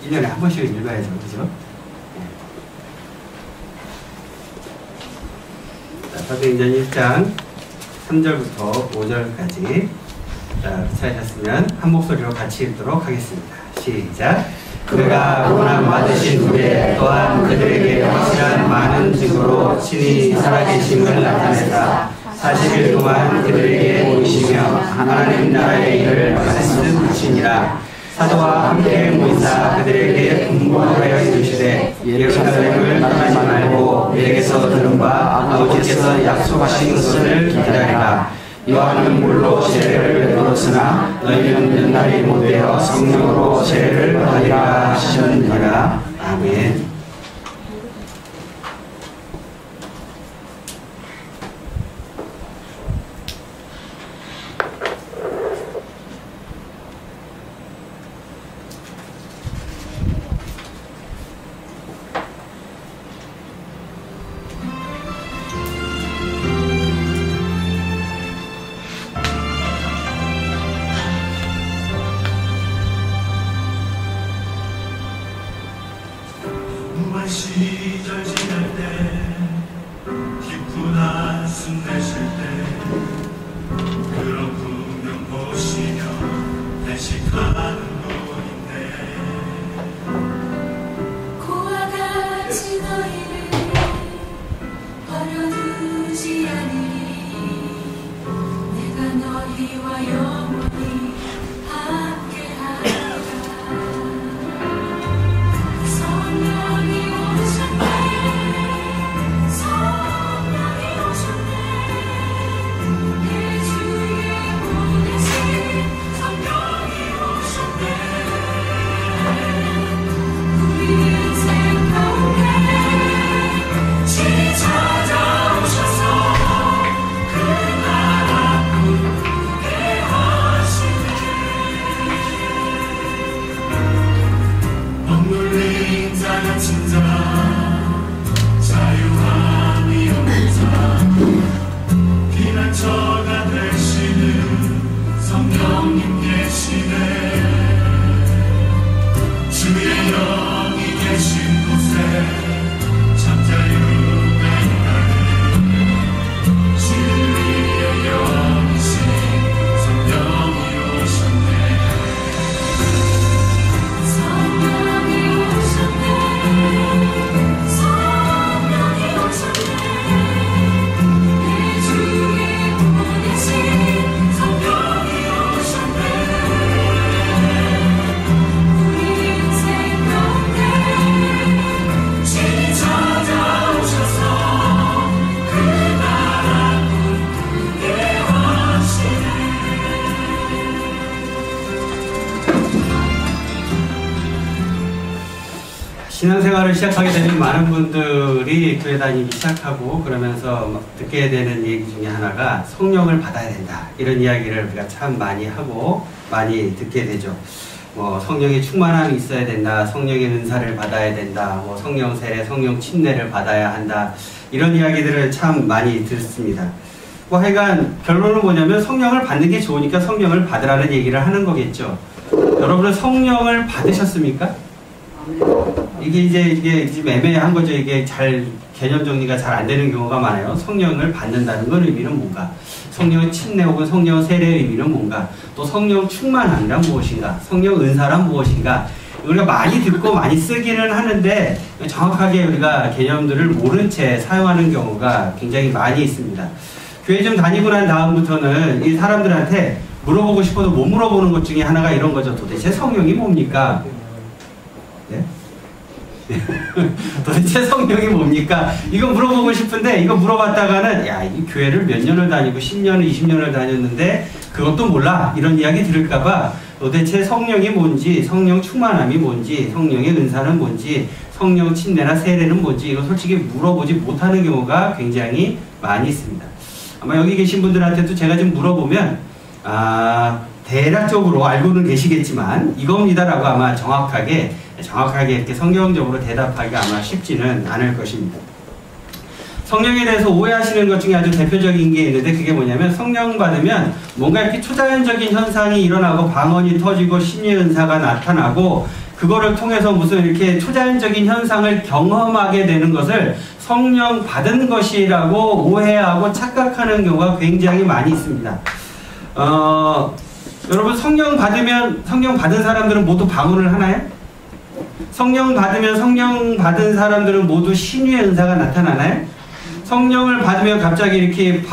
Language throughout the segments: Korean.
1년에 한 번씩은 읽어야죠. 그죠? 자, 사도행전 1장 3절부터 5절까지. 자, 찾으셨으면 한 목소리로 같이 읽도록 하겠습니다. 시작. 그가 고난 받으신 후에 또한 그들에게 확실한 많은 증거로 친히 살아계심을 나타내사 40일 동안 그들에게 보이시며 하나님 나라의 일을 말씀하시니라. 사도와 함께 모이사 그들에게 분부하여 이르시되 예루살렘을 떠나지 말고 내게서 들은 바 아버지께서 약속하신 것을 기다리라. 요한은 물로 세례를 베풀었으나 너희는 몇 날이 못되어 성령으로 세례를 받으리라 하셨느니라. 아멘. 시절 지날 때 깊은 한숨 내쉴 때 그런 풍경 보시며 내식하는 분인데 고와 같이 너희를 버려두지 않으리. 내가 너희와 영원히 함께하리라. 피난처가 되시는 성령님 계시네. 주의 영이 계신 곳에 참 자유가 있나니 진리의 영이신 성령이 오셨네. 성령이 오셨네. 성령이 오셨네. 신앙생활을 시작하게 되면 많은 분들이 교회 다니기 시작하고 그러면서 듣게 되는 얘기 중에 하나가 성령을 받아야 된다. 이런 이야기를 우리가 참 많이 하고 많이 듣게 되죠. 뭐 성령의 충만함이 있어야 된다. 성령의 은사를 받아야 된다. 뭐 성령 세례, 성령 침례를 받아야 한다. 이런 이야기들을 참 많이 듣습니다. 뭐 하여간 결론은 뭐냐면 성령을 받는 게 좋으니까 성령을 받으라는 얘기를 하는 거겠죠. 여러분은 성령을 받으셨습니까? 이게 좀 애매한 거죠. 이게 잘 개념 정리가 잘 안 되는 경우가 많아요. 성령을 받는다는 건 의미는 뭔가? 성령 침례 혹은 성령 세례의 의미는 뭔가? 또 성령 충만함이란 무엇인가? 성령 은사란 무엇인가? 우리가 많이 듣고 많이 쓰기는 하는데 정확하게 우리가 개념들을 모른 채 사용하는 경우가 굉장히 많이 있습니다. 교회 좀 다니고 난 다음부터는 이 사람들한테 물어보고 싶어도 못 물어보는 것 중에 하나가 이런 거죠. 도대체 성령이 뭡니까? 네? 도대체 성령이 뭡니까? 이거 물어보고 싶은데 이거 물어봤다가는 야, 이 교회를 몇 년을 다니고 10년을 20년을 다녔는데 그것도 몰라 이런 이야기 들을까봐 도대체 성령이 뭔지, 성령 충만함이 뭔지, 성령의 은사는 뭔지, 성령 침례나 세례는 뭔지 이거 솔직히 물어보지 못하는 경우가 굉장히 많이 있습니다. 아마 여기 계신 분들한테도 제가 좀 물어보면 대략적으로 알고는 계시겠지만 이겁니다라고 아마 정확하게 이렇게 성경적으로 대답하기가 아마 쉽지는 않을 것입니다. 성령에 대해서 오해하시는 것 중에 아주 대표적인 게 있는데 그게 뭐냐면 성령 받으면 뭔가 이렇게 초자연적인 현상이 일어나고 방언이 터지고 심리의 은사가 나타나고 그거를 통해서 무슨 이렇게 초자연적인 현상을 경험하게 되는 것을 성령 받은 것이라고 오해하고 착각하는 경우가 굉장히 많이 있습니다. 여러분 성령 받은 사람들은 모두 방언을 하나요? 성령 받은 사람들은 모두 신유의 은사가 나타나나요? 성령을 받으면 갑자기 이렇게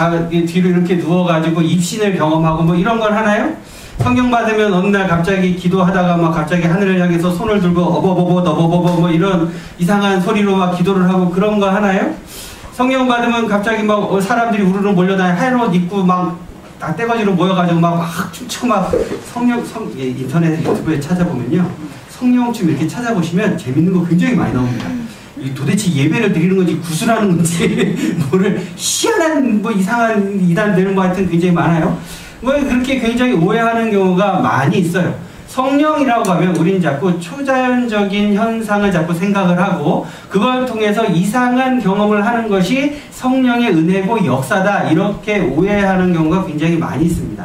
뒤로 이렇게 누워가지고 입신을 경험하고 뭐 이런 걸 하나요? 성령 받으면 어느 날 갑자기 기도하다가 막 갑자기 하늘을 향해서 손을 들고 어버버버 뭐 이런 이상한 소리로 막 기도를 하고 그런 거 하나요? 성령 받으면 갑자기 막 사람들이 우르르 몰려다니 하얀 옷 입고 막 다 떼거지로 모여가지고 막 춤추고 막 인터넷 유튜브에 찾아보면요 성령춤 이렇게 찾아보시면 재밌는 거 굉장히 많이 나옵니다. 도대체 예배를 드리는 건지 구슬하는 건지 뭐를 희한한 뭐 이상한 이단 되는 거 하여튼 굉장히 많아요. 뭐 그렇게 굉장히 오해하는 경우가 많이 있어요. 성령이라고 하면 우리는 자꾸 초자연적인 현상을 자꾸 생각을 하고 그걸 통해서 이상한 경험을 하는 것이 성령의 은혜고 역사다 이렇게 오해하는 경우가 굉장히 많이 있습니다.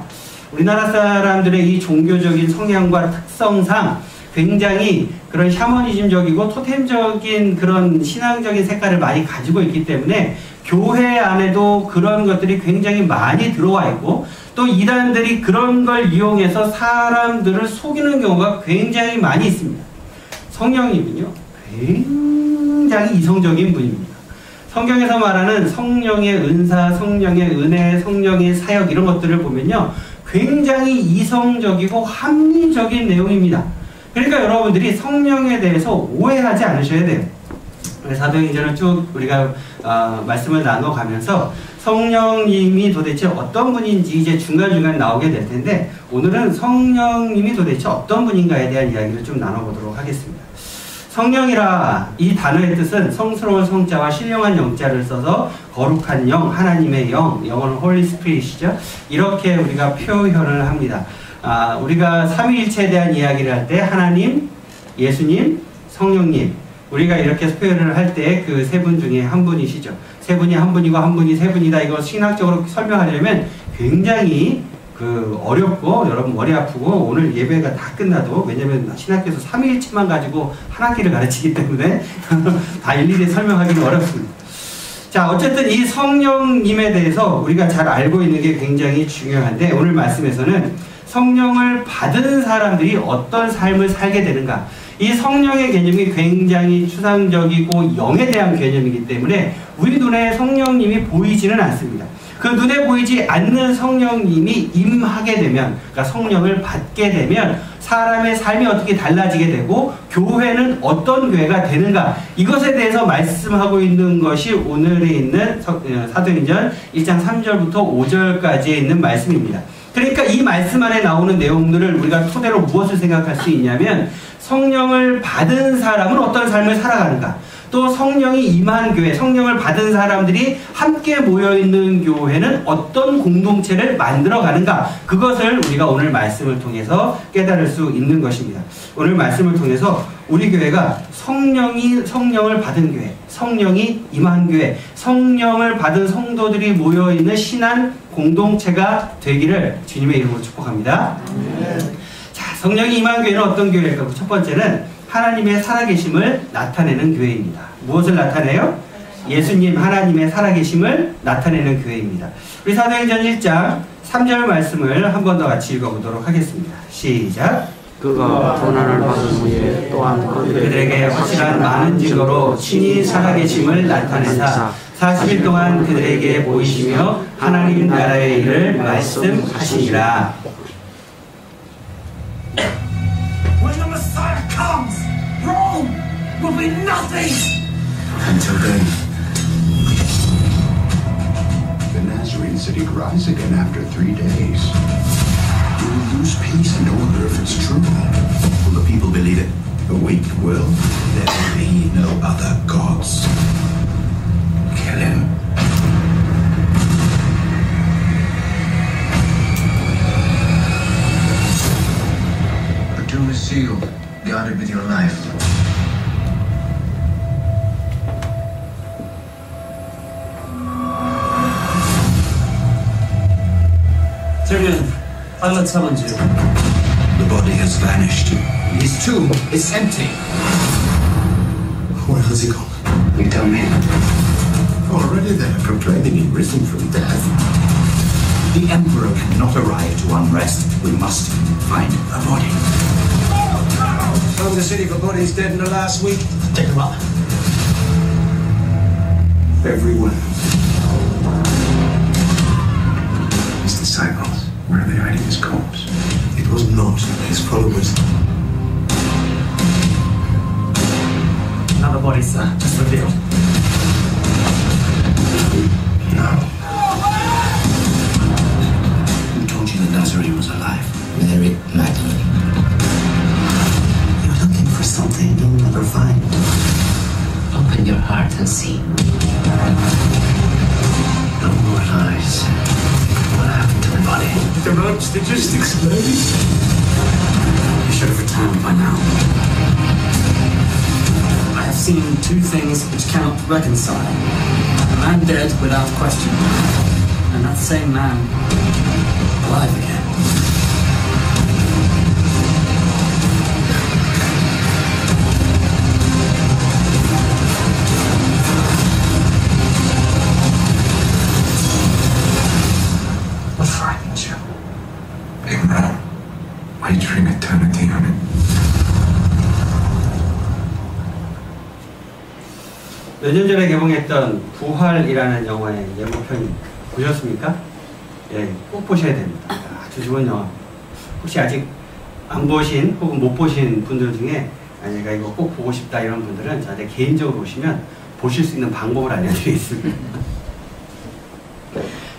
우리나라 사람들의 이 종교적인 성향과 특성상 굉장히 그런 샤머니즘적이고 토템적인 그런 신앙적인 색깔을 많이 가지고 있기 때문에 교회 안에도 그런 것들이 굉장히 많이 들어와 있고 또 이단들이 그런 걸 이용해서 사람들을 속이는 경우가 굉장히 많이 있습니다. 성령님은요 굉장히 이성적인 분입니다. 성경에서 말하는 성령의 은사, 성령의 은혜, 성령의 사역 이런 것들을 보면요 굉장히 이성적이고 합리적인 내용입니다. 그러니까 여러분들이 성령에 대해서 오해하지 않으셔야 돼요. 사도행전을 쭉 우리가 말씀을 나눠가면서 성령님이 도대체 어떤 분인지 이제 중간중간 나오게 될 텐데 오늘은 성령님이 도대체 어떤 분인가에 대한 이야기를 좀 나눠보도록 하겠습니다. 성령이라 이 단어의 뜻은 성스러운 성자와 신령한 영자를 써서 거룩한 영, 하나님의 영, 영어는 홀리 스피릿이죠. 이렇게 우리가 표현을 합니다. 우리가 삼위일체에 대한 이야기를 할 때 하나님, 예수님, 성령님 우리가 이렇게 표현을 할 때 그 세 분 중에 한 분이시죠. 세 분이 한 분이고 한 분이 세 분이다. 이거 신학적으로 설명하려면 굉장히 어렵고 여러분 머리 아프고 오늘 예배가 다 끝나도 왜냐면 신학교에서 삼위일체만 가지고 한 학기를 가르치기 때문에 다 일일이 설명하기는 어렵습니다. 자, 어쨌든 이 성령님에 대해서 우리가 잘 알고 있는 게 굉장히 중요한데 오늘 말씀에서는 성령을 받은 사람들이 어떤 삶을 살게 되는가 이 성령의 개념이 굉장히 추상적이고 영에 대한 개념이기 때문에 우리 눈에 성령님이 보이지는 않습니다. 그 눈에 보이지 않는 성령님이 임하게 되면 그러니까 성령을 받게 되면 사람의 삶이 어떻게 달라지게 되고 교회는 어떤 교회가 되는가 이것에 대해서 말씀하고 있는 것이 오늘에 있는 사도행전 1장 3절부터 5절까지에 있는 말씀입니다. 그러니까 이 말씀 안에 나오는 내용들을 우리가 토대로 무엇을 생각할 수 있냐면 성령을 받은 사람은 어떤 삶을 살아가는가 또 성령이 임한 교회, 성령을 받은 사람들이 함께 모여있는 교회는 어떤 공동체를 만들어가는가 그것을 우리가 오늘 말씀을 통해서 깨달을 수 있는 것입니다. 오늘 말씀을 통해서 우리 교회가 성령을 받은 교회, 성령이 임한 교회, 성령을 받은 성도들이 모여있는 신한 공동체가 되기를 주님의 이름으로 축복합니다. 자, 성령이 임한 교회는 어떤 교회일까? 첫 번째는 하나님의 살아계심을 나타내는 교회입니다. 무엇을 나타내요? 예수님 하나님의 살아계심을 나타내는 교회입니다. 우리 사도행전 1장 3절 말씀을 한 번 더 같이 읽어보도록 하겠습니다. 시작. 그가 고난을 받은 후에 또한 그들에게 확실한 많은 증거로 친히 살아계심을 나타내사 40일 동안 그들에게 보이시며 하나님 나라의 일을 말씀하시니라. When the Messiah comes, Rome will be nothing. Until then, the Nazarene city rise again after 3 days. You will lose peace and order if it's true. Will the people believe it? The weak will. There will be no other gods. Kill him. The tomb is sealed, guarded with your life. 저기는 한라차 먼저 The body has vanished. His tomb is empty. Where has he gone? You tell me. Already they're proclaiming him risen from death. The Emperor cannot arrive to unrest. We must find a body. Found the city for bodies dead in the last week. Take them up. Everywhere. His disciples, where are they hiding his corpse? It was not his followers. Another body, sir. Just revealed. No. Who told you the Nazarene was alive? Mary Magdalene. You're looking for something you'll never find. Open your heart and see. No more lies. What happened to the body? The ropes, they just exploded. You should have returned by now. I have seen two things which cannot reconcile. A man dead without question, and that same man alive again. What frightens you? Big man, wagering eternity on it. 몇 년 전에 개봉했던 부활이라는 영화의 예고편 보셨습니까? 예, 꼭 보셔야 됩니다. 아주 좋은 영화. 혹시 아직 안 보신 혹은 못 보신 분들 중에 내가 이거 꼭 보고 싶다 이런 분들은 저한테 개인적으로 오시면 보실 수 있는 방법을 알려드리겠습니다.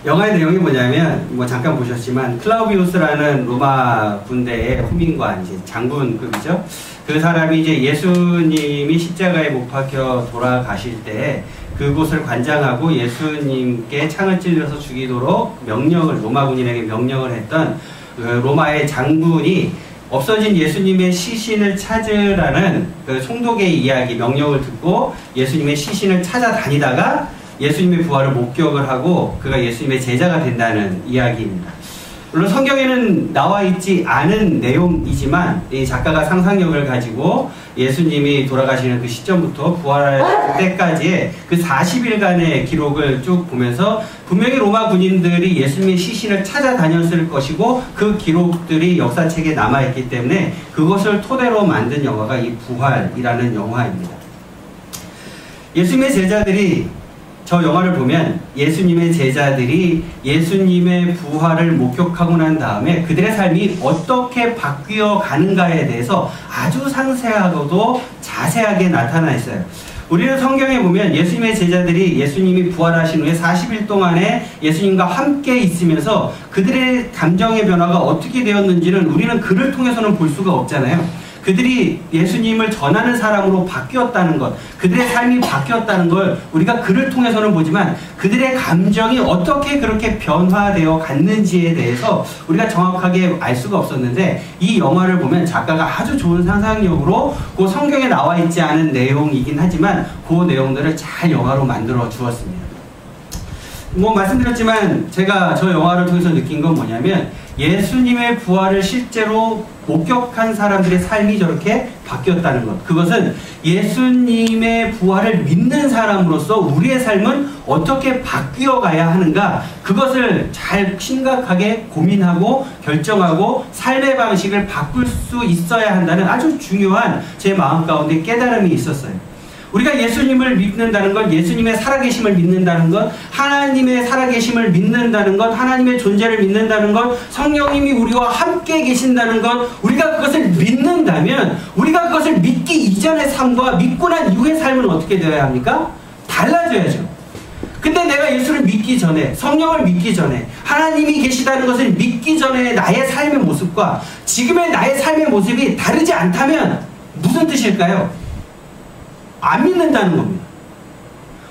영화의 내용이 뭐냐면 뭐 잠깐 보셨지만 클라우디우스라는 로마 군대의 후민관 이제 장군급이죠. 그 사람이 이제 예수님이 십자가에 못 박혀 돌아가실 때 그곳을 관장하고 예수님께 창을 찔러서 죽이도록 명령을 로마 군인에게 명령을 했던 그 로마의 장군이 없어진 예수님의 시신을 찾으라는 그 총독의 이야기 명령을 듣고 예수님의 시신을 찾아다니다가 예수님의 부활을 목격을 하고 그가 예수님의 제자가 된다는 이야기입니다. 물론 성경에는 나와 있지 않은 내용이지만 이 작가가 상상력을 가지고 예수님이 돌아가시는 그 시점부터 부활할 때까지의 그 40일간의 기록을 쭉 보면서 분명히 로마 군인들이 예수님의 시신을 찾아다녔을 것이고 그 기록들이 역사책에 남아있기 때문에 그것을 토대로 만든 영화가 이 부활이라는 영화입니다. 예수님의 제자들이 저 영화를 보면 예수님의 제자들이 예수님의 부활을 목격하고 난 다음에 그들의 삶이 어떻게 바뀌어 가는가에 대해서 아주 상세하고도 자세하게 나타나 있어요. 우리는 성경에 보면 예수님의 제자들이 예수님이 부활하신 후에 40일 동안에 예수님과 함께 있으면서 그들의 감정의 변화가 어떻게 되었는지는 우리는 글을 통해서는 볼 수가 없잖아요. 그들이 예수님을 전하는 사람으로 바뀌었다는 것, 그들의 삶이 바뀌었다는 걸 우리가 글을 통해서는 보지만 그들의 감정이 어떻게 그렇게 변화되어 갔는지에 대해서 우리가 정확하게 알 수가 없었는데 이 영화를 보면 작가가 아주 좋은 상상력으로 그 성경에 나와 있지 않은 내용이긴 하지만 그 내용들을 잘 영화로 만들어 주었습니다. 뭐 말씀드렸지만 제가 저 영화를 통해서 느낀 건 뭐냐면 예수님의 부활을 실제로 목격한 사람들의 삶이 저렇게 바뀌었다는 것. 그것은 예수님의 부활을 믿는 사람으로서 우리의 삶은 어떻게 바뀌어 가야 하는가, 그것을 잘 심각하게 고민하고 결정하고 삶의 방식을 바꿀 수 있어야 한다는 아주 중요한 제 마음 가운데 깨달음이 있었어요. 우리가 예수님을 믿는다는 것, 예수님의 살아계심을 믿는다는 것, 하나님의 살아계심을 믿는다는 것, 하나님의 존재를 믿는다는 것, 성령님이 우리와 함께 계신다는 것, 우리가 그것을 믿는다면 우리가 그것을 믿기 이전의 삶과 믿고 난 이후의 삶은 어떻게 되어야 합니까? 달라져야죠. 근데 내가 예수를 믿기 전에, 성령을 믿기 전에, 하나님이 계시다는 것을 믿기 전에 나의 삶의 모습과 지금의 나의 삶의 모습이 다르지 않다면 무슨 뜻일까요? 안 믿는다는 겁니다.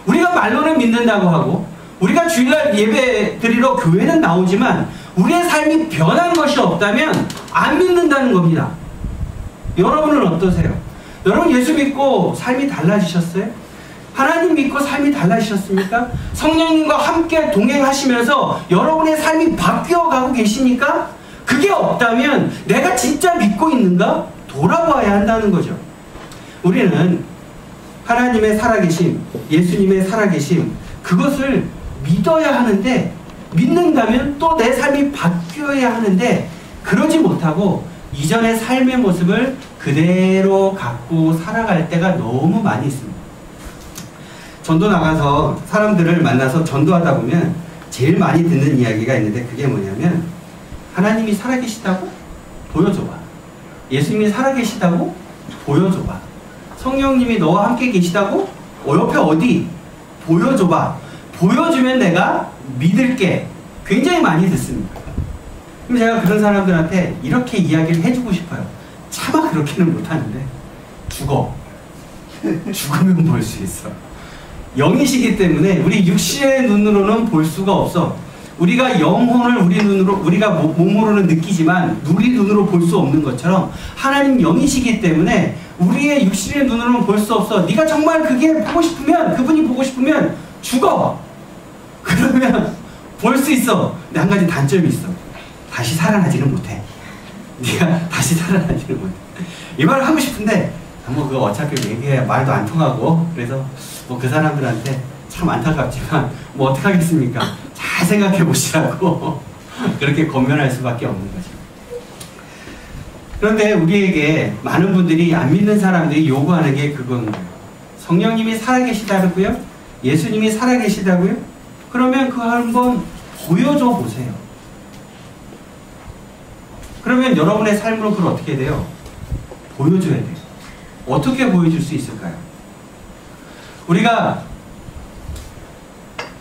우리가 말로는 믿는다고 하고 우리가 주일날 예배 드리러 교회는 나오지만 우리의 삶이 변한 것이 없다면 안 믿는다는 겁니다. 여러분은 어떠세요? 여러분 예수 믿고 삶이 달라지셨어요? 하나님 믿고 삶이 달라지셨습니까? 성령님과 함께 동행하시면서 여러분의 삶이 바뀌어가고 계십니까? 그게 없다면 내가 진짜 믿고 있는가? 돌아봐야 한다는 거죠. 우리는 하나님의 살아계심, 예수님의 살아계심, 그것을 믿어야 하는데, 믿는다면 또 내 삶이 바뀌어야 하는데, 그러지 못하고 이전의 삶의 모습을 그대로 갖고 살아갈 때가 너무 많이 있습니다. 전도 나가서 사람들을 만나서 전도하다 보면 제일 많이 듣는 이야기가 있는데, 그게 뭐냐면 하나님이 살아계시다고? 보여줘봐. 예수님이 살아계시다고? 보여줘봐. 성령님이 너와 함께 계시다고? 옆에 어디? 보여줘봐. 보여주면 내가 믿을게. 굉장히 많이 듣습니다. 그럼 제가 그런 사람들한테 이렇게 이야기를 해주고 싶어요. 차마 그렇게는 못하는데 죽어. 죽으면 볼 수 있어. 영이시기 때문에 우리 육신의 눈으로는 볼 수가 없어. 우리가 영혼을 우리 눈으로, 우리가 몸으로는 느끼지만 우리 눈으로 볼 수 없는 것처럼 하나님 영이시기 때문에 우리의 육신의 눈으로는 볼 수 없어. 네가 정말 그게 보고 싶으면, 그분이 보고 싶으면 죽어. 그러면 볼 수 있어. 근데 한 가지 단점이 있어. 다시 살아나지는 못해. 네가 다시 살아나지는 못해. 이 말을 하고 싶은데 뭐 그거 어차피 얘기해 말도 안 통하고, 그래서 뭐 그 사람들한테 참 안타깝지만 뭐 어떡하겠습니까? 잘 생각해 보시라고 그렇게 권면할 수밖에 없는 거죠. 그런데 우리에게 많은 분들이, 안 믿는 사람들이 요구하는 게 그건 거예요. 성령님이 살아계시다고요? 예수님이 살아계시다고요? 그러면 그거 한번 보여줘 보세요. 그러면 여러분의 삶으로 그걸 어떻게 돼요? 보여줘야 돼요. 어떻게 보여줄 수 있을까요? 우리가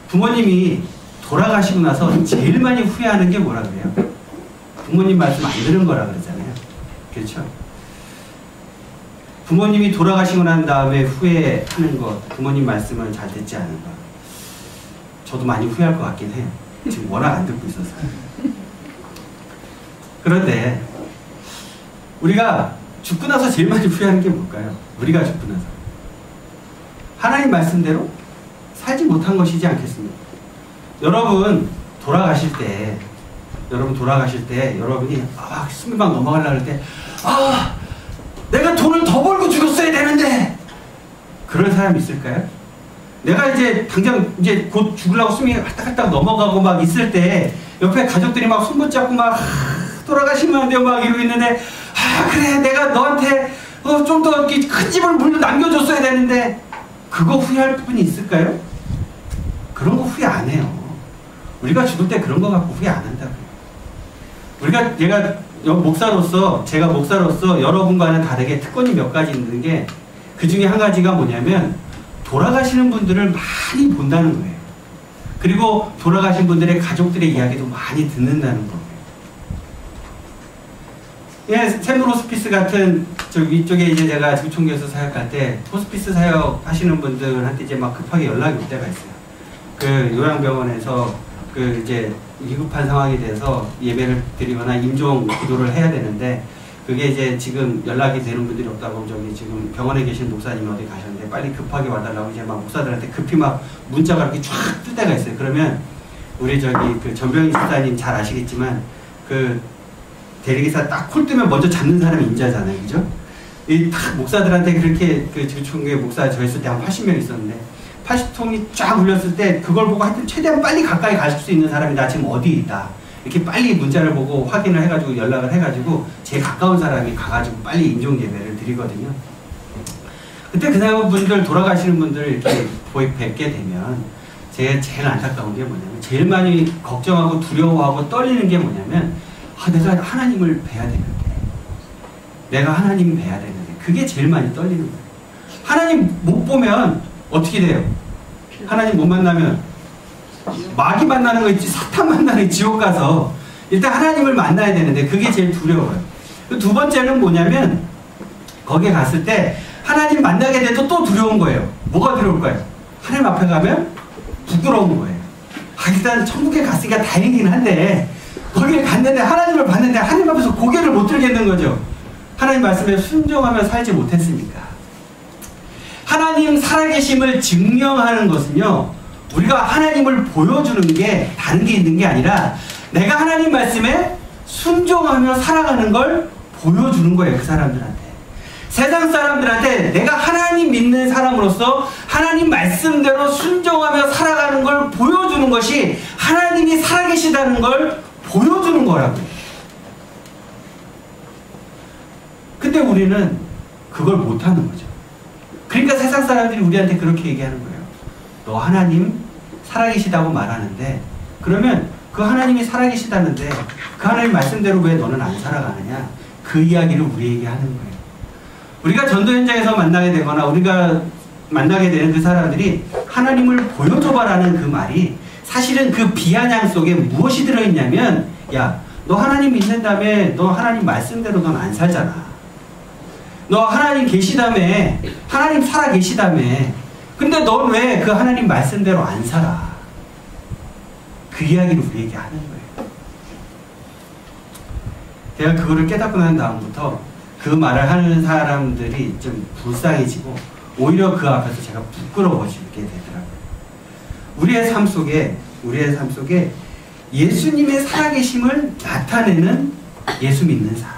부모님이 돌아가시고 나서 제일 많이 후회하는 게 뭐라 그래요? 부모님 말씀 안 들은 거라 그러잖아요. 그렇죠? 부모님이 돌아가시고 난 다음에 후회하는 것, 부모님 말씀을 잘 듣지 않은 것. 저도 많이 후회할 것 같긴 해요. 지금 워낙 안 듣고 있어서요. 그런데 우리가 죽고 나서 제일 많이 후회하는 게 뭘까요? 우리가 죽고 나서 하나님 말씀대로 살지 못한 것이지 않겠습니까? 여러분 돌아가실 때 여러분이 숨이 막 넘어가려고 할 때, 내가 돈을 더 벌고 죽었어야 되는데, 그런 사람 있을까요? 내가 이제 당장 이제 곧 죽으려고 숨이 할딱할딱 넘어가고 막 있을 때 옆에 가족들이 막 손 붙잡고 막 돌아가시면 안 돼요 막 이러고 있는데, 그래 내가 너한테 좀 더 큰 집을 물려 남겨줬어야 되는데, 그거 후회할 부분이 있을까요? 그런 거 후회 안 해요. 우리가 죽을 때 그런 거 갖고 후회 안 한다고요. 제가 목사로서 여러분과는 다르게 특권이 몇 가지 있는 게, 그 중에 한 가지가 뭐냐면 돌아가시는 분들을 많이 본다는 거예요. 그리고 돌아가신 분들의 가족들의 이야기도 많이 듣는다는 거예요. 예, 샘물 호스피스 같은 위쪽에 이제 제가 주총교에서 사역할 때 호스피스 사역 하시는 분들한테 이제 막 급하게 연락이 올 때가 있어요. 그 요양병원에서 그 이제 위급한 상황이 돼서 예배를 드리거나 임종 기도를 해야 되는데, 그게 이제 지금 연락이 되는 분들이 없다고 지금 병원에 계신 목사님이 어디 가셨는데 빨리 급하게 와달라고 이제 막 목사들한테 급히 막 문자가 이렇게 쫙 뜰 때가 있어요. 그러면 우리 그 전병희 집사님 잘 아시겠지만, 그 대리기사 딱 콜 뜨면 먼저 잡는 사람이 인자잖아요. 그죠? 이 딱 목사들한테 그렇게, 그 주총교회 목사 저 있을 때 한 80명 있었는데 80통이 쫙 울렸을 때 그걸 보고 하여튼 최대한 빨리 가까이 갈 수 있는 사람이 나 지금 어디 있다, 이렇게 빨리 문자를 보고 확인을 해가지고 연락을 해가지고 제일 가까운 사람이 가가지고 빨리 임종 예배를 드리거든요. 그때 그 사람 분들, 돌아가시는 분들 이렇게 뵙게 되면 제가 제일 안타까운 게 뭐냐면, 제일 많이 걱정하고 두려워하고 떨리는 게 뭐냐면, 내가 하나님을 뵈야 되는데, 내가 하나님 뵈야 되는데, 그게 제일 많이 떨리는 거예요. 하나님 못 보면 어떻게 돼요? 하나님 못 만나면 마귀 만나는 거 있지, 사탄 만나는 지옥 가서 일단 하나님을 만나야 되는데, 그게 제일 두려워요. 두 번째는 뭐냐면, 거기에 갔을 때 하나님 만나게 돼도 또 두려운 거예요. 뭐가 두려울 거예요? 하나님 앞에 가면 부끄러운 거예요. 일단 천국에 갔으니까 다행이긴 한데, 거기에 갔는데 하나님을 봤는데 하나님 앞에서 고개를 못 들겠는 거죠. 하나님 말씀에 순종하며 살지 못했으니까. 하나님 살아계심을 증명하는 것은요, 우리가 하나님을 보여주는 게 다른 게 있는 게 아니라, 내가 하나님 말씀에 순종하며 살아가는 걸 보여주는 거예요. 그 사람들한테. 세상 사람들한테 내가 하나님 믿는 사람으로서 하나님 말씀대로 순종하며 살아가는 걸 보여주는 것이 하나님이 살아계시다는 걸 보여주는 거라고요. 근데 우리는 그걸 못하는 거죠. 그러니까 세상 사람들이 우리한테 그렇게 얘기하는 거예요. 너 하나님 살아계시다고 말하는데, 그러면 그 하나님이 살아계시다는데 그 하나님 말씀대로 왜 너는 안 살아가느냐, 그 이야기를 우리에게 하는 거예요. 우리가 전도 현장에서 만나게 되거나 우리가 만나게 되는 그 사람들이 하나님을 보여줘봐라는 그 말이 사실은 그 비아냥 속에 무엇이 들어있냐면, 야, 너 하나님 믿는다며 너 하나님 말씀대로 넌 안 살잖아. 너 하나님 계시다며, 하나님 살아 계시다며, 근데 넌 왜 그 하나님 말씀대로 안 살아? 그 이야기를 우리에게 하는 거예요. 제가 그거를 깨닫고 난 다음부터 그 말을 하는 사람들이 좀 불쌍해지고 오히려 그 앞에서 제가 부끄러워지게 되더라고요. 우리의 삶 속에 예수님의 살아계심을 나타내는 예수 믿는 사람.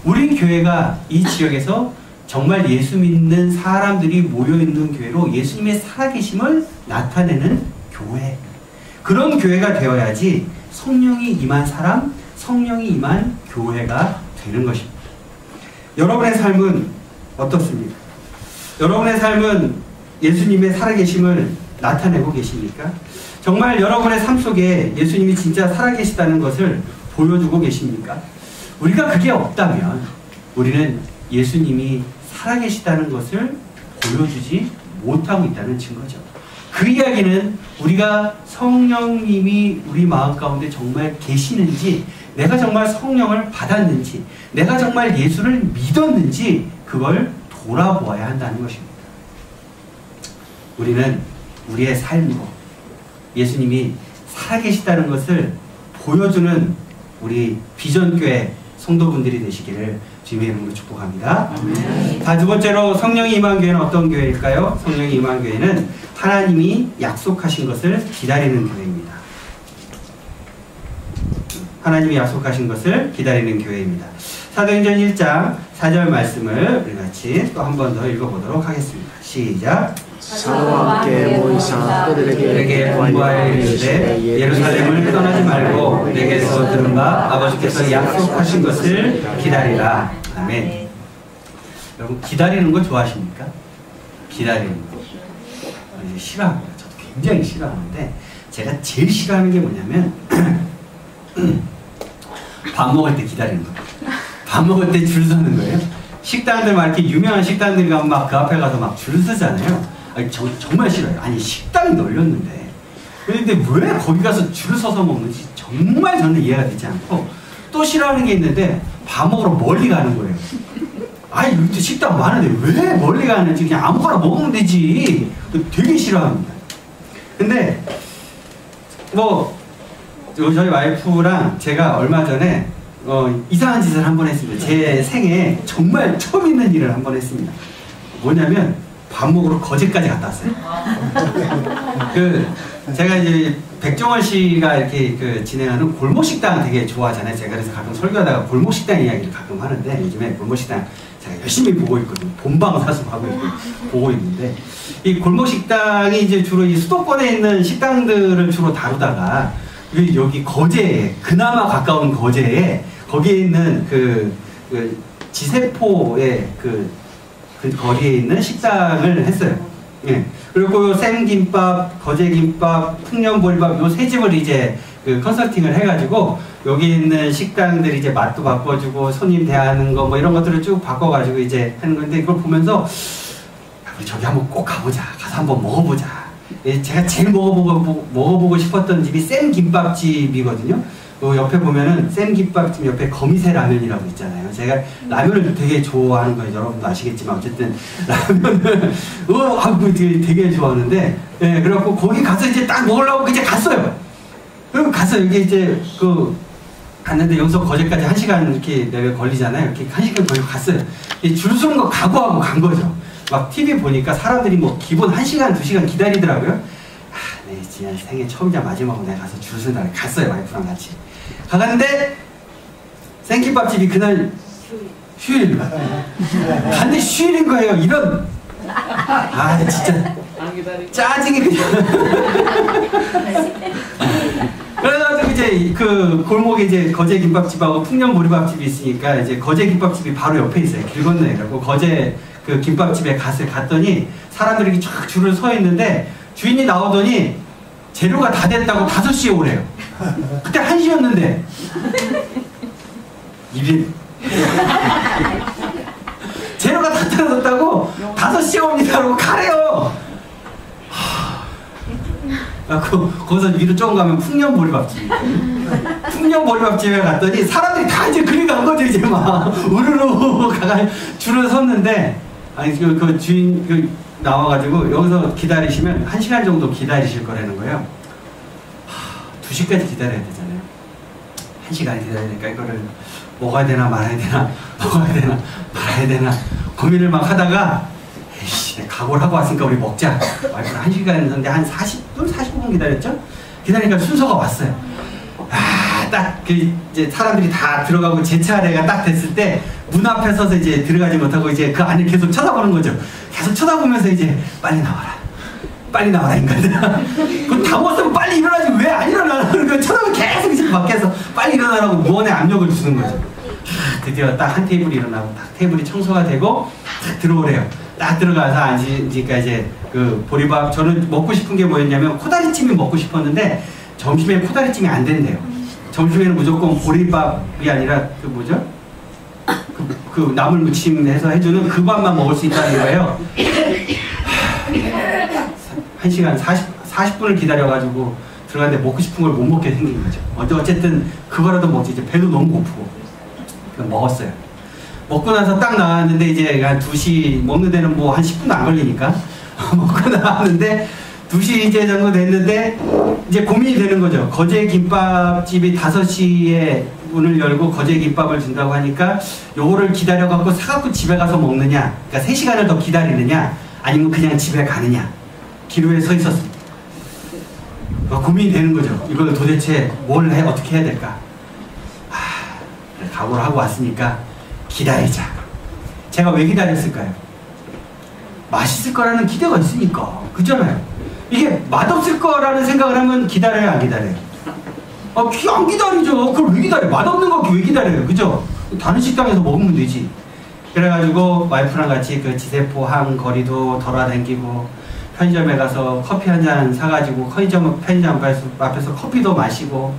우리 교회가 이 지역에서 정말 예수 믿는 사람들이 모여있는 교회로 예수님의 살아계심을 나타내는 교회. 그런 교회가 되어야지 성령이 임한 사람, 성령이 임한 교회가 되는 것입니다. 여러분의 삶은 어떻습니까? 여러분의 삶은 예수님의 살아계심을 나타내고 계십니까? 정말 여러분의 삶 속에 예수님이 진짜 살아계시다는 것을 보여주고 계십니까? 우리가 그게 없다면 우리는 예수님이 살아계시다는 것을 보여주지 못하고 있다는 증거죠. 그 이야기는 우리가 성령님이 우리 마음 가운데 정말 계시는지, 내가 정말 성령을 받았는지, 내가 정말 예수를 믿었는지 그걸 돌아보아야 한다는 것입니다. 우리는 우리의 삶으로 예수님이 살아계시다는 것을 보여주는 우리 비전교회 성도분들이 되시기를 주님의 이름으로 축복합니다. 자, 두 번째로 성령이 임한 교회는 어떤 교회일까요? 성령이 임한 교회는 하나님이 약속하신 것을 기다리는 교회입니다. 하나님이 약속하신 것을 기다리는 교회입니다. 사도행전 1장 4절 말씀을 우리 같이 또 한 번 더 읽어보도록 하겠습니다. 시작. 사도와 함께 모이사 그들에게 공부하여 이르시되 예루살렘을 떠나지 말고 내게서 들은 바 아버지께서 약속하신 것을 기다리라. 아멘. 여러분, 기다리는 거 좋아하십니까? 기다리는 거 싫어합니다. 저도 굉장히 싫어하는데, 제가 제일 싫어하는 게 뭐냐면 밥 먹을 때 기다리는 거예요. 밥 먹을 때 줄 서는 거예요. 식당들 막 이렇게 유명한 식당들 가면 막 그 앞에 가서 막 줄 서잖아요. 아니, 정말 싫어요. 아니, 식당이 널렸는데 그런데 왜 거기 가서 줄 서서 먹는지 정말 저는 이해가 되지 않고, 또 싫어하는 게 있는데 밥 먹으러 멀리 가는 거예요. 아니, 여기 식당 많은데 왜 멀리 가는지, 그냥 아무거나 먹으면 되지. 되게 싫어합니다. 근데 뭐 저희 와이프랑 제가 얼마 전에 이상한 짓을 한번 했습니다. 제 생에 정말 처음 있는 일을 한번 했습니다. 뭐냐면 밥 먹으러 거제까지 갔다 왔어요. 제가 이제 백종원 씨가 이렇게 진행하는 골목식당 되게 좋아하잖아요. 제가 그래서 가끔 설교하다가 골목식당 이야기를 가끔 하는데, 요즘에 골목식당 제가 열심히 보고 있거든요. 본방사수하고 보고 있는데, 이 골목식당이 이제 주로 이 수도권에 있는 식당들을 주로 다루다가 여기 거제에, 그나마 가까운 거제에 거기에 있는 그 지세포의 그 거리에 있는 식당을 했어요. 예. 그리고 쌤김밥, 거제김밥, 풍년보리밥 요 세 집을 이제 그 컨설팅을 해가지고 여기 있는 식당들 이제 맛도 바꿔주고 손님 대하는 거 뭐 이런 것들을 쭉 바꿔가지고 이제 하는 건데, 이걸 보면서 우리 저기 한번 꼭 가보자, 가서 한번 먹어보자. 예, 제가 제일 먹어보고 싶었던 집이 쌤김밥집이거든요. 그 옆에 보면은 쌤김밥집 옆에 거미새 라면이라고 있잖아요. 제가 라면을 되게 좋아하는 거예요. 여러분도 아시겠지만 어쨌든 라면을 되게 좋아하는데, 예, 그래갖고 거기 가서 이제 딱 먹으려고 이제 갔어요. 그리고 가서 여기 이제 갔는데 여기서 거제까지 1시간 이렇게 내외 걸리잖아요. 이렇게 1시간 걸리고 갔어요. 줄 서는 거 각오하고 간 거죠. 막 TV 보니까 사람들이 뭐 기본 1시간, 2시간 기다리더라고요. 네, 지난 생애 처음이자 마지막으로 내가 가서 줄 선다. 갔어요, 와이프랑 같이. 가는데 생김밥집이 그날 휴일. 반드시 휴일인 거예요. 이런. 아 진짜 짜증이 그냥. 그래가지고 이제 그 골목에 이제 거제 김밥집하고 풍년 보리밥집이 있으니까 이제 거제 김밥집이 바로 옆에 있어요. 길 건너에. 그래고 거제 그 김밥집에 갔더니 사람들이 쫙 줄을 서 있는데 주인이 나오더니 재료가 다 됐다고 5시에 오래요. 그때 1시였는데. 입이 재료가 다 떨어졌다고 5시에 옵니다라고 가래요. 거기서 위로 조금 가면 풍년보리밥집. 풍년보리밥집에 갔더니 사람들이 다 이제 그리 간 거죠. 이제 막 우르르 가가 줄을 섰는데 아니 그 주인 나와가지고 여기서 기다리시면 1시간 정도 기다리실 거라는 거예요. 2시까지 기다려야 되잖아요. 1시간 기다려야 되니까 이거를 먹어야 되나 말아야 되나 먹어야 되나 말아야 되나 고민을 막 하다가 에이씨 각오를 하고 왔으니까 우리 먹자. 와이프는 1시간 했는데 한 40분? 45분 기다렸죠? 기다리니까 순서가 왔어요. 딱 그 이제 사람들이 다 들어가고 제 차례가 딱 됐을 때 문 앞에 서서 이제 들어가지 못하고 이제 그 안을 계속 쳐다보는 거죠. 계속 쳐다보면서 이제 빨리 나와라. 빨리 나와라 인간들. 그럼 다 먹었으면 빨리 일어나지 왜 안 일어나라는 거 쳐다보면 계속 이제 밖에서 빨리 일어나라고 무언의 압력을 주는 거죠. 드디어 딱 한 테이블이 일어나고 딱 테이블이 청소가 되고 딱 들어오래요. 딱 들어가서 앉으니까 이제 그 보리밥 저는 먹고 싶은 게 뭐였냐면 코다리찜이 먹고 싶었는데 점심에 코다리찜이 안 된대요. 점심에는 무조건 보리밥이 아니라 그 뭐죠? 그 나물 무침 해서 해주는 그 밥만 먹을 수 있다는 거예요. 1시간 40분을 기다려가지고 들어갔는데 먹고 싶은 걸 못 먹게 생긴 거죠. 어쨌든 그거라도 먹지. 이제 배도 너무 고프고 먹었어요. 먹고 나서 딱 나왔는데 이제 한 2시 먹는 데는 뭐 한 10분도 안 걸리니까 먹고 나왔는데 2시 이제 정도 됐는데 이제 고민이 되는 거죠. 거제 김밥집이 5시에 문을 열고 거제 김밥을 준다고 하니까 요거를 기다려갖고 사갖고 집에 가서 먹느냐, 그러니까 3시간을 더 기다리느냐, 아니면 그냥 집에 가느냐 기로에 서 있었습니다. 고민이 되는 거죠. 이걸 도대체 어떻게 해야 될까? 각오를 하고 왔으니까 기다리자. 제가 왜 기다렸을까요? 맛있을 거라는 기대가 있으니까. 그잖아요. 이게 맛없을 거라는 생각을 하면 기다려요, 안 기다려요? 안 기다리죠. 그걸 왜 기다려요? 맛없는 거 왜 기다려요? 그죠? 다른 식당에서 먹으면 되지. 그래가지고 와이프랑 같이 그 지세포항 거리도 돌아다니고 편의점에 가서 커피 한 잔 사가지고 편의점 앞에서 커피도 마시고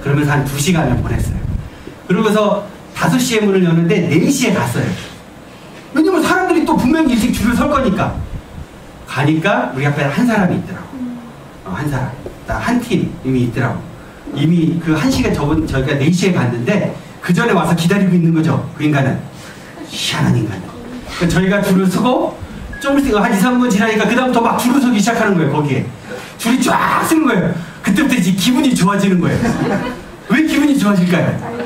그러면서 한 2시간을 보냈어요. 그러고서 5시에 문을 여는데 4시에 갔어요. 왜냐면 사람들이 또 분명히 일찍 줄을 설 거니까. 가니까 우리 앞에 한 사람이 있더라고. 한 사람. 한 팀이 있더라고. 이미 그 1시간 저희가 4시에 갔는데 그 전에 와서 기다리고 있는 거죠. 그 인간은. 희한한 인간. 그러니까 저희가 줄을 서고 좀 있으니까 한 2, 3분 지나니까 그 다음부터 막 줄을 서기 시작하는 거예요. 거기에. 줄이 쫙 서는 거예요. 그때부터 이제 기분이 좋아지는 거예요. 왜 기분이 좋아질까요?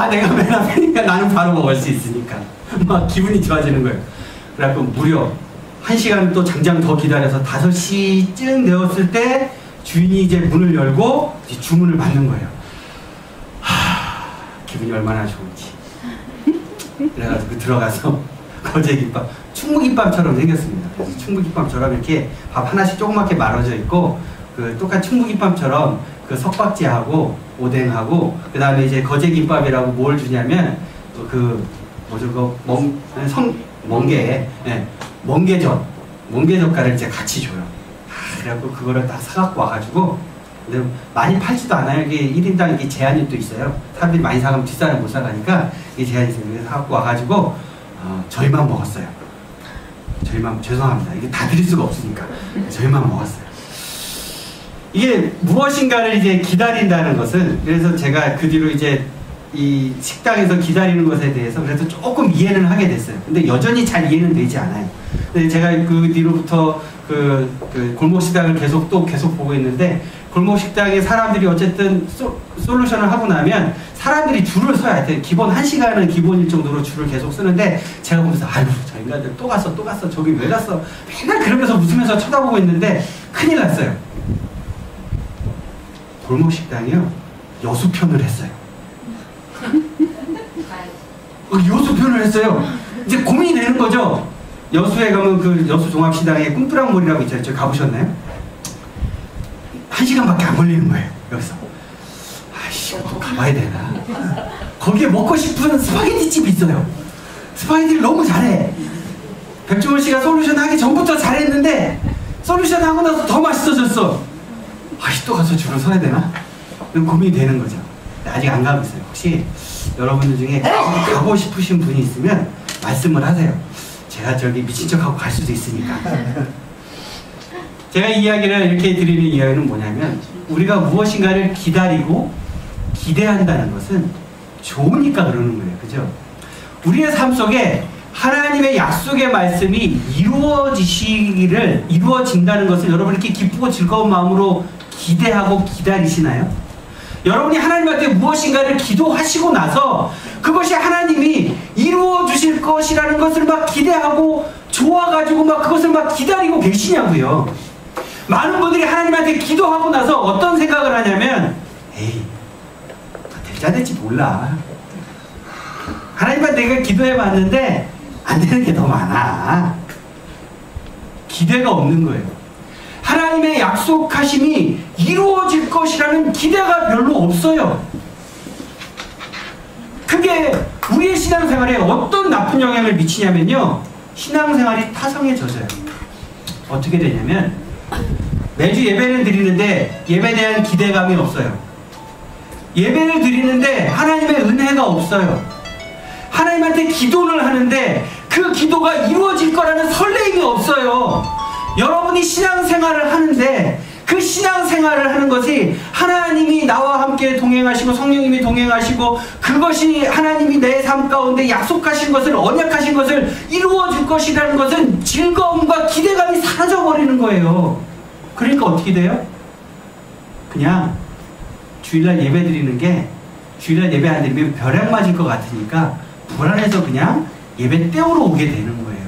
내가 맨 앞이니까 나는 바로 먹을 수 있으니까. 막 기분이 좋아지는 거예요. 그래갖고 무려 1시간 또 장장 더 기다려서 5시쯤 되었을 때 주인이 이제 문을 열고 이제 주문을 받는 거예요. 기분이 얼마나 좋은지. 그래가지고 들어가서 거제김밥, 충무김밥처럼 생겼습니다. 그래서 충무김밥처럼 이렇게 밥 하나씩 조그맣게 말아져 있고 그 똑같이 충무김밥처럼 그 석박지하고 오뎅하고 그 다음에 이제 거제김밥이라고 뭘 주냐면 그 뭐죠 그 멍게젓갈을 이제 같이 줘요. 그래갖고 그거를 다 사갖고 와가지고 근데 많이 팔지도 않아요. 이게 1인당 이게 제한이 또 있어요. 사람들이 많이 사가면 뒷사람 못 사가니까 이게 제한이 있어요. 그래서 사갖고 와가지고 저희만 먹었어요. 저희만 죄송합니다. 이게 다 드릴 수가 없으니까 저희만 먹었어요. 이게 무엇인가를 이제 기다린다는 것은 그래서 제가 그 뒤로 이제 이 식당에서 기다리는 것에 대해서 그래서 조금 이해는 하게 됐어요. 근데 여전히 잘 이해는 되지 않아요. 근데 제가 그 뒤로부터 그 골목식당을 계속 보고 있는데 골목식당에 사람들이 어쨌든 솔루션을 하고 나면 사람들이 줄을 서야 돼. 기본 1시간은 기본일 정도로 줄을 계속 쓰는데 제가 보면서 아이고 저 인간들 또 갔어 저기 왜 갔어 맨날 그러면서 웃으면서 쳐다보고 있는데 큰일 났어요. 골목식당이요 여수편을 했어요. 여수 표현을 했어요. 이제 고민이 되는 거죠. 여수에 가면 그 여수 종합시장에 꿈뚜랑몰이라고 있잖아요. 저 가보셨나요? 1시간밖에 안 걸리는 거예요. 여기서. 아이씨, 또 가봐야 되나? 거기에 먹고 싶은 스파게티 집이 있어요. 스파게티를 너무 잘해. 백종원 씨가 솔루션 하기 전부터 잘했는데 솔루션 하고 나서 더 맛있어졌어. 아이씨, 또 가서 줄을 서야 되나? 고민이 되는 거죠. 아직 안 가고 있어요. 혹시 여러분들 중에 가고 싶으신 분이 있으면 말씀을 하세요. 제가 저기 미친 척하고 갈 수도 있으니까. 제가 이 이야기를 이렇게 드리는 이야기는 뭐냐면, 우리가 무엇인가를 기다리고 기대한다는 것은 좋으니까 그러는 거예요. 그죠? 우리의 삶 속에 하나님의 약속의 말씀이 이루어진다는 것을 여러분 이렇게 기쁘고 즐거운 마음으로 기대하고 기다리시나요? 여러분이 하나님한테 무엇인가를 기도하시고 나서 그것이 하나님이 이루어 주실 것이라는 것을 막 기대하고 좋아가지고 막 그것을 막 기다리고 계시냐고요. 많은 분들이 하나님한테 기도하고 나서 어떤 생각을 하냐면, 에이, 될지 안 될지 몰라. 하나님한테 내가 기도해봤는데 안 되는 게 더 많아. 기대가 없는 거예요. 하나님의 약속하심이 이루어질 것이라는 기대가 별로 없어요. 그게 우리의 신앙생활에 어떤 나쁜 영향을 미치냐면요, 신앙생활이 타성에 젖어요. 어떻게 되냐면, 매주 예배를 드리는데 예배에 대한 기대감이 없어요. 예배를 드리는데 하나님의 은혜가 없어요. 하나님한테 기도를 하는데 그 기도가 이루어질 거라는 설레임이 없어요. 여러분이 신앙생활을 하는데 그 신앙생활을 하는 것이 하나님이 나와 함께 동행하시고 성령님이 동행하시고 그것이 하나님이 내 삶 가운데 약속하신 것을, 언약하신 것을 이루어줄 것이라는 것은 즐거움과 기대감이 사라져버리는 거예요. 그러니까 어떻게 돼요? 그냥 주일날 예배 드리는 게, 주일날 예배 안 드리면 벼락 맞을 것 같으니까 불안해서 그냥 예배 때우러 오게 되는 거예요.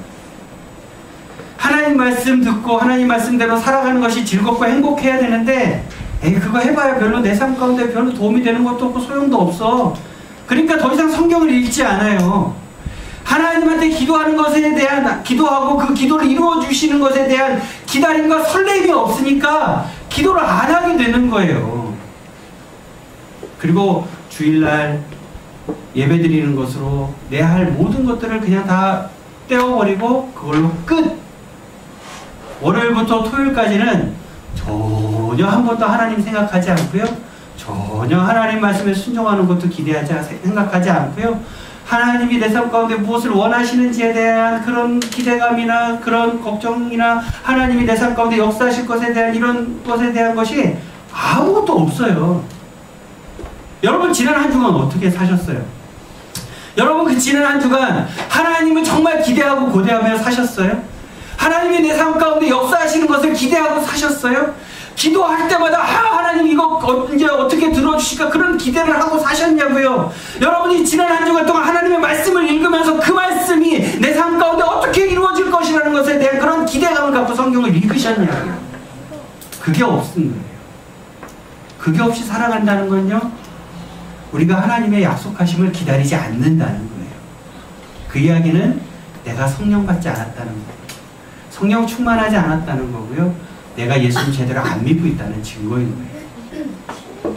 하나님 말씀 듣고 하나님 말씀대로 살아가는 것이 즐겁고 행복해야 되는데, 에이, 그거 해봐야 별로 내 삶 가운데 별로 도움이 되는 것도 없고 소용도 없어. 그러니까 더 이상 성경을 읽지 않아요. 하나님한테 기도하는 것에 대한, 기도하고 그 기도를 이루어 주시는 것에 대한 기다림과 설렘이 없으니까 기도를 안 하게 되는 거예요. 그리고 주일날 예배 드리는 것으로 내 할 모든 것들을 그냥 다 떼어버리고 그걸로 끝! 월요일부터 토요일까지는 전혀 한 번도 하나님 생각하지 않고요, 전혀 하나님 말씀에 순종하는 것도 생각하지 않고요, 하나님이 내 삶 가운데 무엇을 원하시는지에 대한 그런 기대감이나 그런 걱정이나 하나님이 내 삶 가운데 역사하실 것에 대한 이런 것에 대한 것이 아무것도 없어요. 여러분, 지난 한 주간 어떻게 사셨어요? 여러분, 그 지난 한 주간 하나님을 정말 기대하고 고대하며 사셨어요? 하나님이 내 삶 가운데 역사하시는 것을 기대하고 사셨어요? 기도할 때마다 하나님 이거 언제 어떻게 들어주실까 그런 기대를 하고 사셨냐고요. 여러분이 지난 한 주간 동안 하나님의 말씀을 읽으면서 그 말씀이 내 삶 가운데 어떻게 이루어질 것이라는 것에 대한 그런 기대감을 갖고 성경을 읽으셨냐고요. 그게 없는 거예요. 그게 없이 살아간다는 건요, 우리가 하나님의 약속하심을 기다리지 않는다는 거예요. 그 이야기는 내가 성령 받지 않았다는 거예요. 성령 충만하지 않았다는 거고요, 내가 예수님 제대로 안 믿고 있다는 증거인 거예요.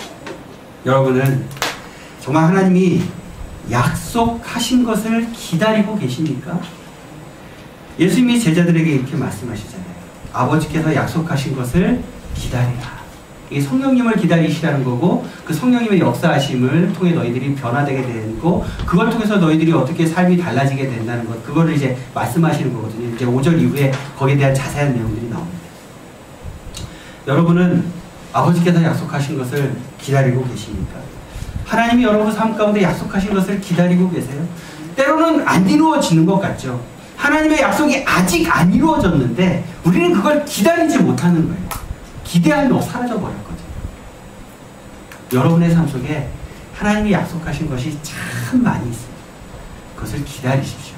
여러분은 정말 하나님이 약속하신 것을 기다리고 계십니까? 예수님이 제자들에게 이렇게 말씀하시잖아요. 아버지께서 약속하신 것을 기다리라. 이 성령님을 기다리시라는 거고, 그 성령님의 역사하심을 통해 너희들이 변화되게 되고, 그걸 통해서 너희들이 어떻게 삶이 달라지게 된다는 것, 그거를 이제 말씀하시는 거거든요. 이제 5절 이후에 거기에 대한 자세한 내용들이 나옵니다. 여러분은 아버지께서 약속하신 것을 기다리고 계십니까? 하나님이 여러분 삶 가운데 약속하신 것을 기다리고 계세요? 때로는 안 이루어지는 것 같죠. 하나님의 약속이 아직 안 이루어졌는데 우리는 그걸 기다리지 못하는 거예요. 기대하며 사라져버렸거든요. 여러분의 삶 속에 하나님이 약속하신 것이 참 많이 있습니다. 그것을 기다리십시오.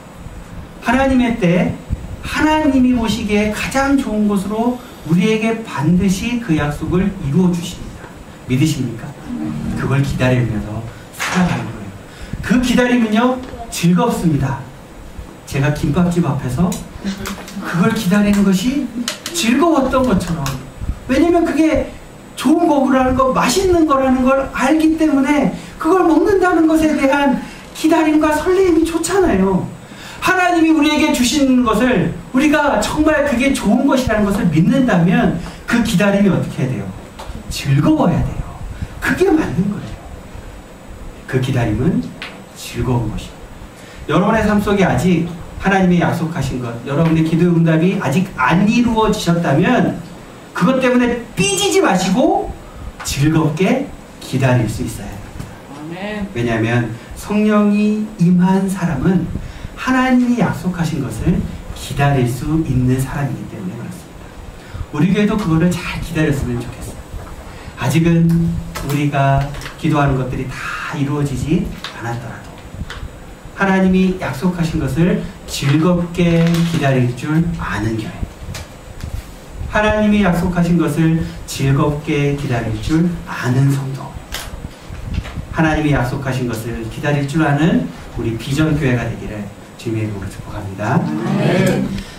하나님의 때에 하나님이 보시기에 가장 좋은 곳으로 우리에게 반드시 그 약속을 이루어 주십니다. 믿으십니까? 그걸 기다리면서 살아가는 거예요. 그 기다림은요, 즐겁습니다. 제가 김밥집 앞에서 그걸 기다리는 것이 즐거웠던 것처럼, 왜냐면 그게 좋은 거라는 거, 맛있는 거라는 걸 알기 때문에 그걸 먹는다는 것에 대한 기다림과 설레임이 좋잖아요. 하나님이 우리에게 주신 것을 우리가 정말 그게 좋은 것이라는 것을 믿는다면 그 기다림이 어떻게 해야 돼요? 즐거워야 돼요. 그게 맞는 거예요. 그 기다림은 즐거운 것입니다. 여러분의 삶 속에 아직 하나님이 약속하신 것, 여러분의 기도 응답이 아직 안 이루어지셨다면 그것 때문에 삐지지 마시고 즐겁게 기다릴 수 있어야 됩니다. 왜냐하면 성령이 임한 사람은 하나님이 약속하신 것을 기다릴 수 있는 사람이기 때문에 그렇습니다. 우리 교회도 그거를 잘 기다렸으면 좋겠어요. 아직은 우리가 기도하는 것들이 다 이루어지지 않았더라도 하나님이 약속하신 것을 즐겁게 기다릴 줄 아는 교회, 하나님이 약속하신 것을 즐겁게 기다릴 줄 아는 성도, 하나님이 약속하신 것을 기다릴 줄 아는 우리 비전교회가 되기를 주님의 이름으로 축복합니다.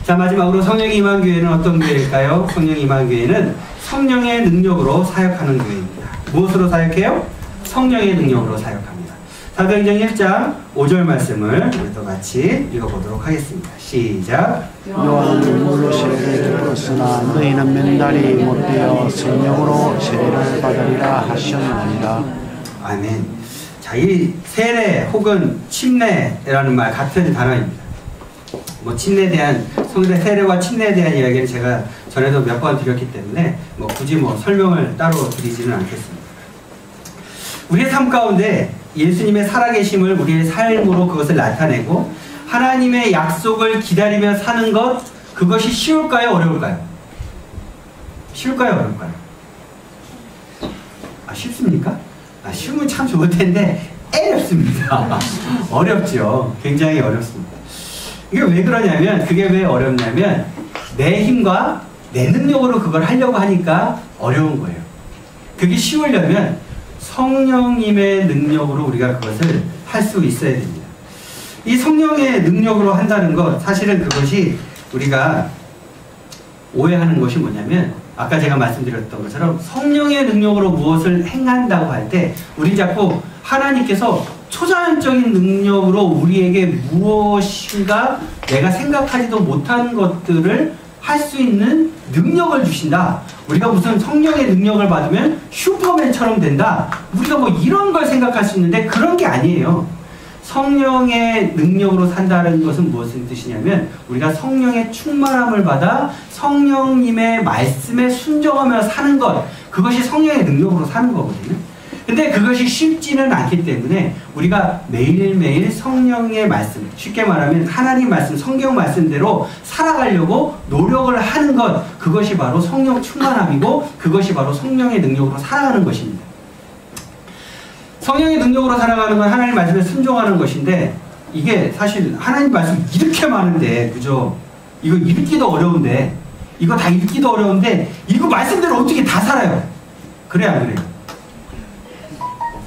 자, 마지막으로 성령이 임한 교회는 어떤 교회일까요? 성령이 임한 교회는 성령의 능력으로 사역하는 교회입니다. 무엇으로 사역해요? 성령의 능력으로 사역합니다. 사도행전 1장 5절 말씀을 우리도 같이 읽어보도록 하겠습니다. 시작. 요한은 물로 세례를 받았으나 너희는 맨날이 못되어 성령으로 세례를 받으리라 하셨느니라. 아멘. 자, 이 세례 혹은 침례라는 말 같은 단어입니다. 뭐 침례에 대한 세례와 침례에 대한 이야기를 제가 전에도 몇 번 드렸기 때문에 굳이 설명을 따로 드리지는 않겠습니다. 우리의 삶 가운데 예수님의 살아계심을 우리의 삶으로 그것을 나타내고 하나님의 약속을 기다리며 사는 것, 그것이 쉬울까요? 어려울까요? 쉬울까요? 어려울까요? 쉽습니까? 쉬우면 참 좋을 텐데 어렵습니다. 어렵죠. 굉장히 어렵습니다. 이게 왜 그러냐면, 그게 왜 어렵냐면 내 힘과 내 능력으로 그걸 하려고 하니까 어려운 거예요. 그게 쉬우려면 성령님의 능력으로 우리가 그것을 할 수 있어야 됩니다. 이 성령의 능력으로 한다는 것, 사실은 그것이 우리가 오해하는 것이 뭐냐면, 아까 제가 말씀드렸던 것처럼 성령의 능력으로 무엇을 행한다고 할 때 우리 자꾸 하나님께서 초자연적인 능력으로 우리에게 무엇인가 내가 생각하지도 못한 것들을 할 수 있는 능력을 주신다. 우리가 무슨 성령의 능력을 받으면 슈퍼맨처럼 된다. 우리가 이런 걸 생각할 수 있는데 그런 게 아니에요. 성령의 능력으로 산다는 것은 무엇의 뜻이냐면, 우리가 성령의 충만함을 받아 성령님의 말씀에 순종하며 사는 것, 그것이 성령의 능력으로 사는 거거든요. 근데 그것이 쉽지는 않기 때문에 우리가 매일매일 성령의 말씀, 쉽게 말하면 하나님 말씀, 성경 말씀대로 살아가려고 노력을 하는 것, 그것이 바로 성령 충만함이고 그것이 바로 성령의 능력으로 살아가는 것입니다. 성령의 능력으로 살아가는 건 하나님 말씀에 순종하는 것인데, 이게 사실 하나님 말씀 이렇게 많은데, 그죠? 이거 읽기도 어려운데, 이거 다 읽기도 어려운데 이거 말씀대로 어떻게 다 살아요? 그래 안 그래요?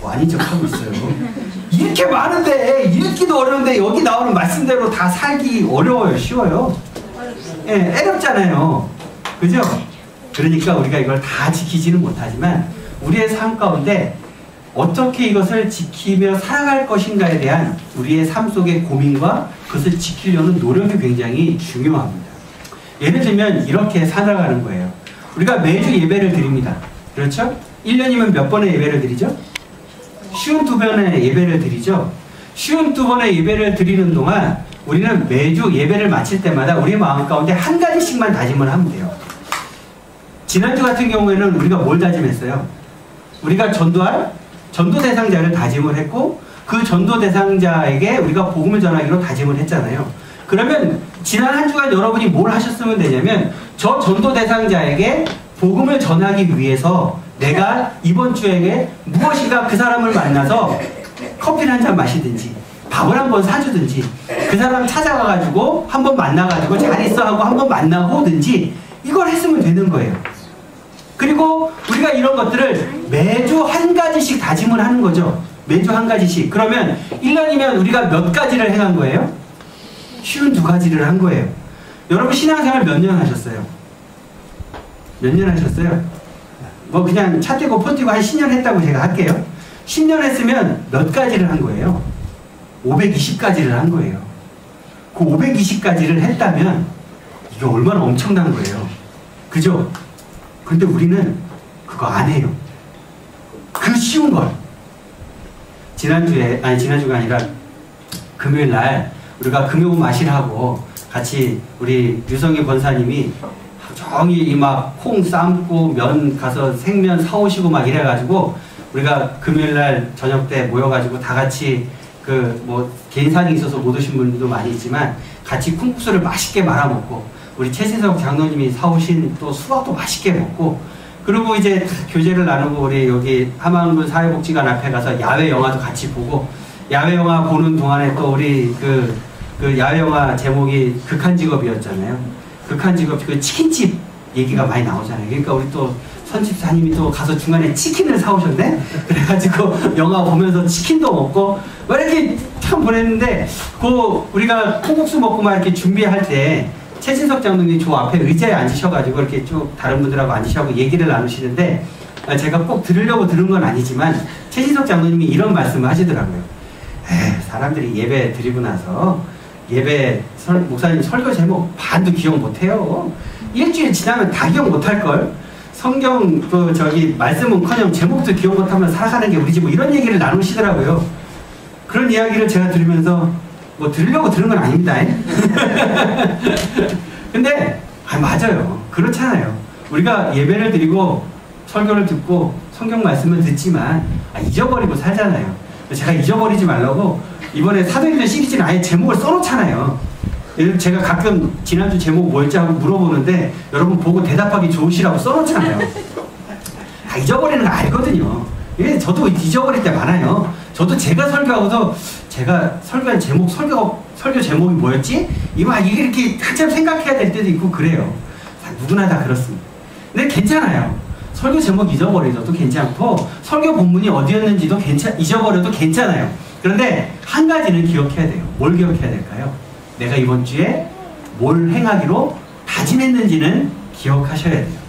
아닌 척 하고 있어요. 이렇게 많은데 읽기도 어려운데 여기 나오는 말씀대로 다 살기 어려워요? 쉬워요? 예, 어렵잖아요. 그죠? 그러니까 우리가 이걸 다 지키지는 못하지만 우리의 삶 가운데 어떻게 이것을 지키며 살아갈 것인가에 대한 우리의 삶 속의 고민과 그것을 지키려는 노력이 굉장히 중요합니다. 예를 들면 이렇게 살아가는 거예요. 우리가 매주 예배를 드립니다. 그렇죠? 1년이면 몇 번의 예배를 드리죠? 52번의 예배를 드리죠. 52번의 예배를 드리는 동안 우리는 매주 예배를 마칠 때마다 우리의 마음 가운데 한 가지씩만 다짐을 하면 돼요. 지난주 같은 경우에는 우리가 뭘 다짐했어요? 우리가 전도할 전도 대상자를 다짐을 했고, 그 전도 대상자에게 우리가 복음을 전하기로 다짐을 했잖아요. 그러면 지난 한 주간 여러분이 뭘 하셨으면 되냐면, 저 전도 대상자에게 복음을 전하기 위해서 내가 이번 주에 무엇인가 그 사람을 만나서 커피를 한 잔 마시든지 밥을 한번 사주든지 그 사람 찾아가가지고 한번 만나가지고 잘 있어 하고 한번 만나고든지 이걸 했으면 되는 거예요. 그리고 우리가 이런 것들을 매주 한 가지씩 다짐을 하는 거죠. 매주 한 가지씩. 그러면 1년이면 우리가 몇 가지를 행한 거예요? 52가지를 한 거예요. 여러분 신앙생활 몇 년 하셨어요? 몇 년 하셨어요? 뭐 그냥 차 떼고 포 떼고 한 10년 했다고 제가 할게요. 10년 했으면 몇 가지를 한 거예요? 520가지를 한 거예요. 그 520가지를 했다면 이게 얼마나 엄청난 거예요. 그죠? 근데 우리는 그거 안 해요. 그 쉬운 걸. 지난주가 아니라 금요일 날 우리가 금요 마실하고 같이 우리 유성희 권사님이 종일 막 콩 삶고 면 가서 생면 사오시고 막 이래가지고 우리가 금요일 날 저녁 때 모여가지고 다 같이 그 뭐 개인 사정이 있어서 못 오신 분들도 많이 있지만 같이 콩국수를 맛있게 말아먹고 우리 최신석 장로님이 사오신 또 수박도 맛있게 먹고 그리고 이제 교제를 나누고 우리 여기 함안군 사회복지관 앞에 가서 야외 영화도 같이 보고 야외 영화 보는 동안에 또 우리 그 야외 영화 제목이 극한 직업이었잖아요. 극한 직업 그 치킨집 얘기가 많이 나오잖아요. 그러니까 우리 또 선집사님이 또 가서 중간에 치킨을 사오셨네? 그래가지고 영화 보면서 치킨도 먹고 막 이렇게 참 보냈는데 그 우리가 콩국수 먹고 막 이렇게 준비할 때 최진석 장로님이 저 앞에 의자에 앉으셔가지고 이렇게 쭉 다른 분들하고 앉으셔서 얘기를 나누시는데 제가 꼭 들으려고 들은 건 아니지만 최진석 장로님이 이런 말씀을 하시더라고요. 사람들이 예배 드리고 나서 예배 목사님 설교 제목 반도 기억 못해요. 일주일 지나면 다 기억 못할걸. 성경 그 저기 말씀은커녕 제목도 기억 못하면 살아가는 게 우리지 뭐 이런 얘기를 나누시더라고요. 그런 이야기를 제가 들으면서 뭐 들으려고 들은 건 아닙니다. 근데 맞아요. 그렇잖아요. 우리가 예배를 드리고 설교를 듣고 성경 말씀을 듣지만 잊어버리고 살잖아요. 제가 잊어버리지 말라고 이번에 사도행전 시리즈는 아예 제목을 써놓잖아요. 제가 가끔 지난주 제목 뭐였지 하고 물어보는데 여러분 보고 대답하기 좋으시라고 써놓잖아요. 다 잊어버리는 거 알거든요. 예, 저도 잊어버릴 때 많아요. 저도 제가 설교하고도 제가 설교한 제목, 설교 제목이 뭐였지? 이게 이렇게 한참 생각해야 될 때도 있고 그래요. 누구나 다 그렇습니다. 근데 괜찮아요. 설교 제목 잊어버려도 괜찮고 설교 본문이 어디였는지도 잊어버려도 괜찮아요. 그런데 한 가지는 기억해야 돼요. 뭘 기억해야 될까요? 내가 이번 주에 뭘 행하기로 다짐했는지는 기억하셔야 돼요.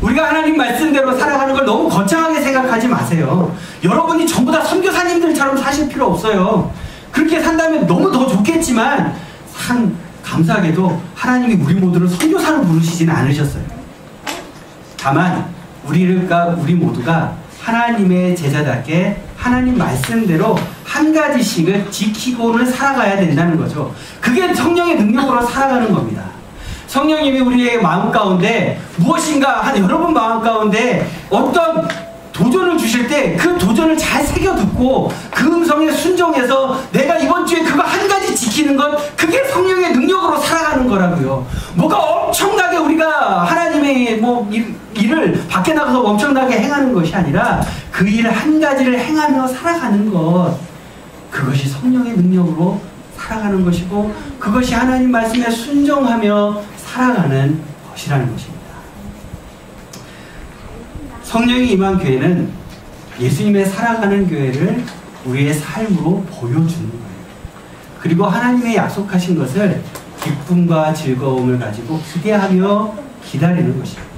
우리가 하나님 말씀대로 살아가는 걸 너무 거창하게 생각하지 마세요. 여러분이 전부 다 선교사님들처럼 사실 필요 없어요. 그렇게 산다면 너무 더 좋겠지만 감사하게도 하나님이 우리 모두를 선교사로 부르시지는 않으셨어요. 다만 우리 모두가 하나님의 제자답게 하나님 말씀대로 한 가지씩을 지키고는 살아가야 된다는 거죠. 그게 성령의 능력으로 살아가는 겁니다. 성령님이 우리의 마음 가운데 무엇인가 여러분 마음 가운데 어떤 도전을 주실 때 그 도전을 잘 새겨 듣고 그 음성에 순종해서 내가 이번 주에 그거 한 가지 지키는 것 그게 성령의 능력으로 살아가는 거라고요. 뭐가 엄청나게 우리가 하나님의 일을 밖에 나가서 엄청나게 행하는 것이 아니라 그 일 한 가지를 행하며 살아가는 것 그것이 성령의 능력으로 살아가는 것이고 그것이 하나님 말씀에 순종하며 살아가는 것이라는 것입니다. 성령이 임한 교회는 예수님의 살아가는 교회를 우리의 삶으로 보여주는 거예요. 그리고 하나님의 약속하신 것을 기쁨과 즐거움을 가지고 기대하며 기다리는 것입니다.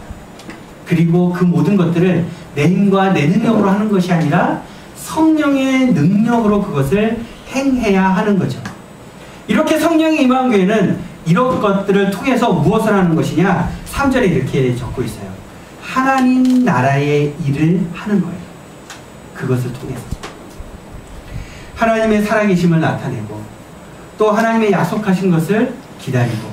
그리고 그 모든 것들을 내 힘과 내 능력으로 하는 것이 아니라 성령의 능력으로 그것을 행해야 하는 거죠. 이렇게 성령이 임한 교회는 이런 것들을 통해서 무엇을 하는 것이냐? 3절에 이렇게 적고 있어요. 하나님 나라의 일을 하는 거예요. 그것을 통해서 하나님의 살아계심을 나타내고 또 하나님의 약속하신 것을 기다리고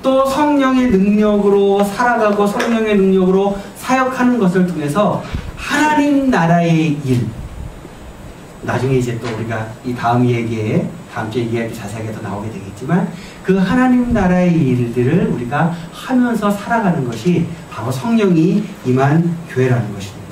또 성령의 능력으로 살아가고 성령의 능력으로 사역하는 것을 통해서 하나님 나라의 일 나중에 이제 또 우리가 이 다음 주에 이야기 자세하게 더 나오게 되겠지만 그 하나님 나라의 일들을 우리가 하면서 살아가는 것이 바로 성령이 임한 교회라는 것입니다.